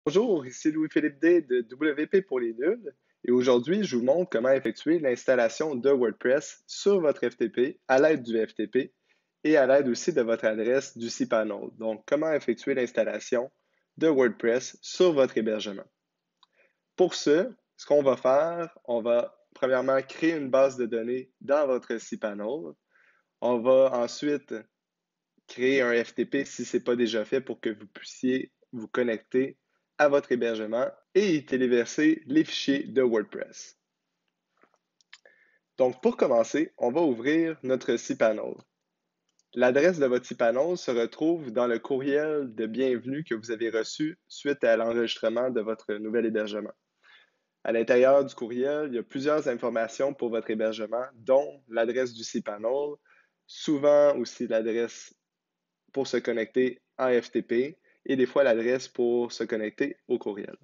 Bonjour, ici Louis-Philippe D de WP pour les nuls et aujourd'hui je vous montre comment effectuer l'installation de WordPress sur votre FTP à l'aide du FTP et à l'aide aussi de votre adresse du cPanel. Donc comment effectuer l'installation de WordPress sur votre hébergement. Pour ce qu'on va faire, on va premièrement créer une base de données dans votre cPanel. On va ensuite créer un FTP si ce n'est pas déjà fait pour que vous puissiez vous connecter à votre hébergement et y téléverser les fichiers de WordPress. Donc, pour commencer, on va ouvrir notre cPanel. L'adresse de votre cPanel se retrouve dans le courriel de bienvenue que vous avez reçu suite à l'enregistrement de votre nouvel hébergement. À l'intérieur du courriel, il y a plusieurs informations pour votre hébergement, dont l'adresse du cPanel, souvent aussi l'adresse pour se connecter en FTP et des fois l'adresse pour se connecter au courriel.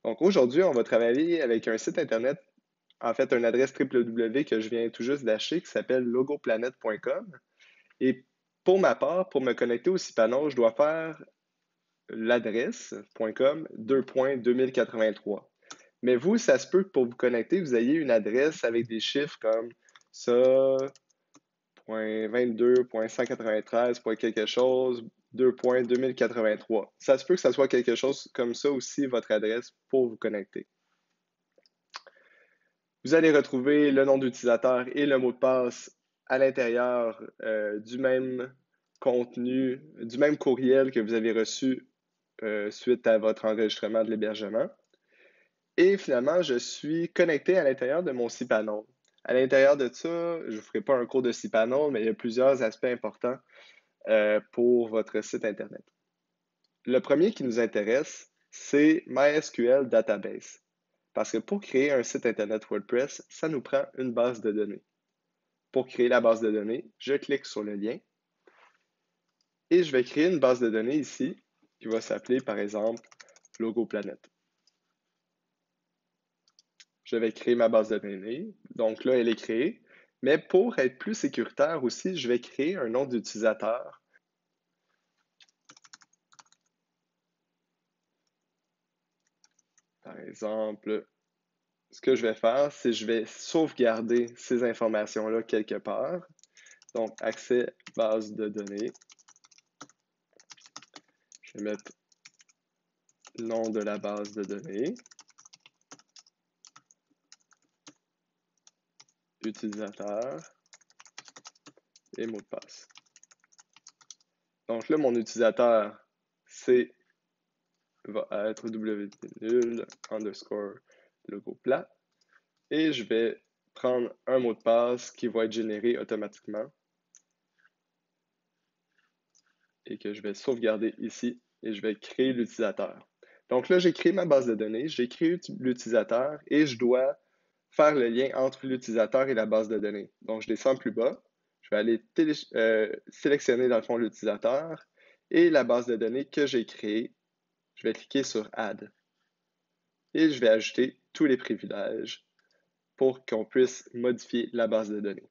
Donc aujourd'hui, on va travailler avec un site internet, en fait une adresse www que je viens tout juste d'acheter qui s'appelle logoplanet.com. Et pour ma part, pour me connecter au cPanel, je dois faire l'adresse .com 2.2083. Mais vous, ça se peut que pour vous connecter, vous ayez une adresse avec des chiffres comme ça, .22.193, quelque chose, 2.2083. Ça se peut que ça soit quelque chose comme ça aussi, votre adresse, pour vous connecter. Vous allez retrouver le nom d'utilisateur et le mot de passe à l'intérieur du même contenu, du même courriel que vous avez reçu suite à votre enregistrement de l'hébergement. Et finalement, je suis connecté à l'intérieur de mon cPanel. À l'intérieur de ça, je ne vous ferai pas un cours de cPanel, mais il y a plusieurs aspects importants pour votre site Internet. Le premier qui nous intéresse, c'est MySQL Database. Parce que pour créer un site Internet WordPress, ça nous prend une base de données. Pour créer la base de données, je clique sur le lien et je vais créer une base de données ici qui va s'appeler par exemple Logo Planet. Je vais créer ma base de données. Donc là, elle est créée. Mais pour être plus sécuritaire aussi, je vais créer un nom d'utilisateur. Par exemple, ce que je vais faire, c'est que je vais sauvegarder ces informations-là quelque part. Donc, accès base de données. Je vais mettre le nom de la base de données. Utilisateur et mot de passe. Donc là, mon utilisateur, va être wp_nul underscore logo plat. Et je vais prendre un mot de passe qui va être généré automatiquement et que je vais sauvegarder ici et je vais créer l'utilisateur. Donc là, j'ai créé ma base de données, j'ai créé l'utilisateur et je dois faire le lien entre l'utilisateur et la base de données. Donc, je descends plus bas, je vais aller sélectionner dans le fond l'utilisateur et la base de données que j'ai créée. Je vais cliquer sur Add et je vais ajouter tous les privilèges pour qu'on puisse modifier la base de données.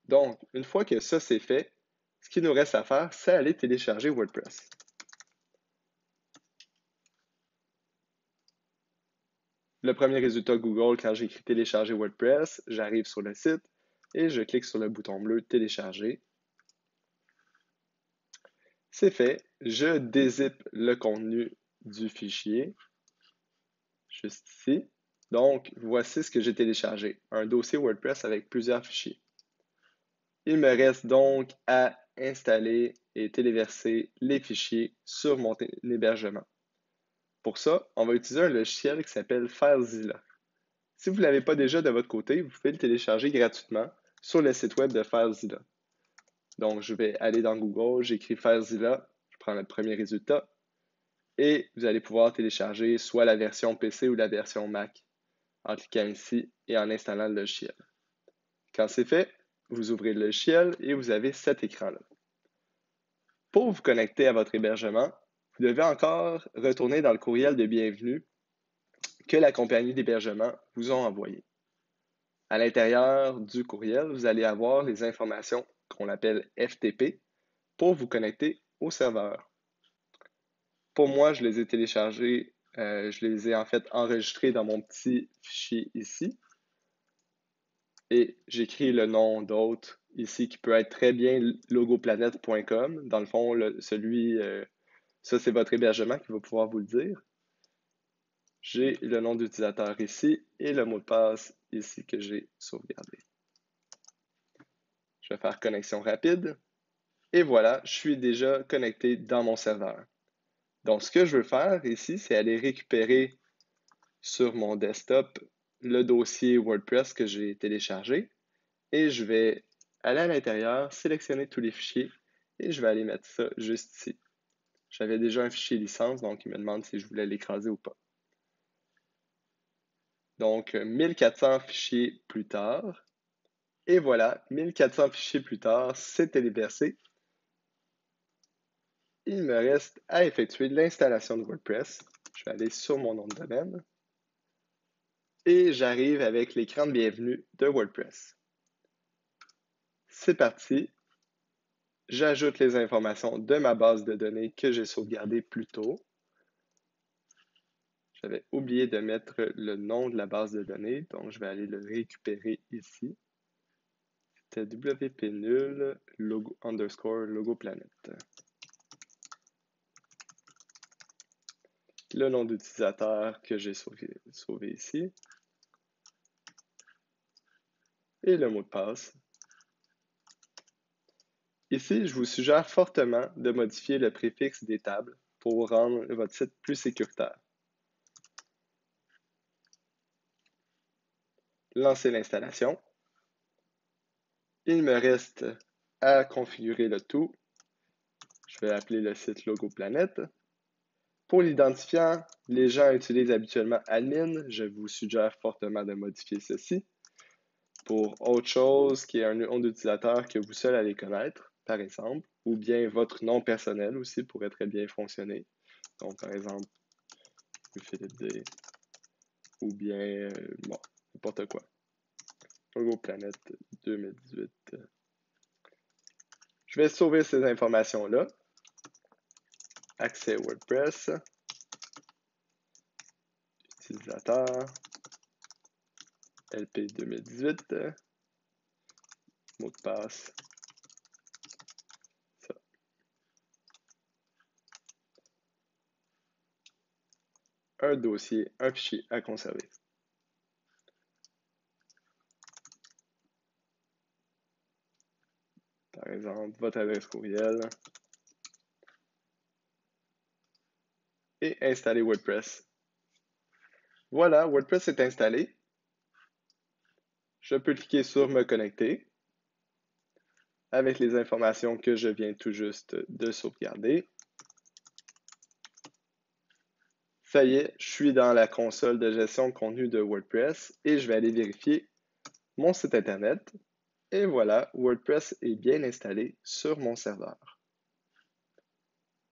Donc, une fois que ça c'est fait, ce qu'il nous reste à faire, c'est aller télécharger WordPress. Le premier résultat Google, quand j'écris télécharger WordPress, j'arrive sur le site et je clique sur le bouton bleu télécharger. C'est fait, je dézippe le contenu du fichier, juste ici. Donc, voici ce que j'ai téléchargé, un dossier WordPress avec plusieurs fichiers. Il me reste donc à installer et téléverser les fichiers sur mon hébergement. Pour ça, on va utiliser un logiciel qui s'appelle FileZilla. Si vous ne l'avez pas déjà de votre côté, vous pouvez le télécharger gratuitement sur le site web de FileZilla. Donc, je vais aller dans Google, j'écris FileZilla, je prends le premier résultat et vous allez pouvoir télécharger soit la version PC ou la version Mac en cliquant ici et en installant le logiciel. Quand c'est fait, vous ouvrez le logiciel et vous avez cet écran-là. Pour vous connecter à votre hébergement, vous devez encore retourner dans le courriel de bienvenue que la compagnie d'hébergement vous a envoyé. À l'intérieur du courriel, vous allez avoir les informations qu'on appelle FTP pour vous connecter au serveur. Pour moi, je les ai téléchargés, je les ai en fait enregistrés dans mon petit fichier ici. Et j'écris le nom d'hôte ici qui peut être très bien logoplanète.com. Dans le fond, ça c'est votre hébergement qui va pouvoir vous le dire. J'ai le nom d'utilisateur ici et le mot de passe ici que j'ai sauvegardé. Je vais faire connexion rapide. Et voilà, je suis déjà connecté dans mon serveur. Donc, ce que je veux faire ici, c'est aller récupérer sur mon desktop le dossier WordPress que j'ai téléchargé. Et je vais aller à l'intérieur, sélectionner tous les fichiers et je vais aller mettre ça juste ici. J'avais déjà un fichier licence, donc il me demande si je voulais l'écraser ou pas. Donc, 1400 fichiers plus tard. Et voilà, 1400 fichiers plus tard, c'est téléversé. Il me reste à effectuer l'installation de WordPress. Je vais aller sur mon nom de domaine. Et j'arrive avec l'écran de bienvenue de WordPress. C'est parti. J'ajoute les informations de ma base de données que j'ai sauvegardée plus tôt. J'avais oublié de mettre le nom de la base de données, donc je vais aller le récupérer ici. C'était wp-nul _logoplanet. Le nom d'utilisateur que j'ai sauvé ici. Et le mot de passe. Ici, je vous suggère fortement de modifier le préfixe des tables pour rendre votre site plus sécuritaire. Lancer l'installation. Il me reste à configurer le tout. Je vais appeler le site Logoplanet. Pour l'identifiant, les gens utilisent habituellement admin. Je vous suggère fortement de modifier ceci. Pour autre chose, qui est un nom d'utilisateur que vous seul allez connaître, par exemple, ou bien votre nom personnel aussi pourrait très bien fonctionner. Donc, par exemple, Philippe D. Ou bien, bon, n'importe quoi. Logoplanet 2018. Je vais sauver ces informations-là. Accès WordPress. Utilisateur. LP 2018. Mot de passe. Ça. Un dossier, un fichier à conserver. Par exemple, votre adresse courriel. Et installer WordPress. Voilà, WordPress est installé. Je peux cliquer sur me connecter avec les informations que je viens tout juste de sauvegarder. Ça y est, je suis dans la console de gestion de contenu de WordPress et je vais aller vérifier mon site internet. Et voilà, WordPress est bien installé sur mon serveur.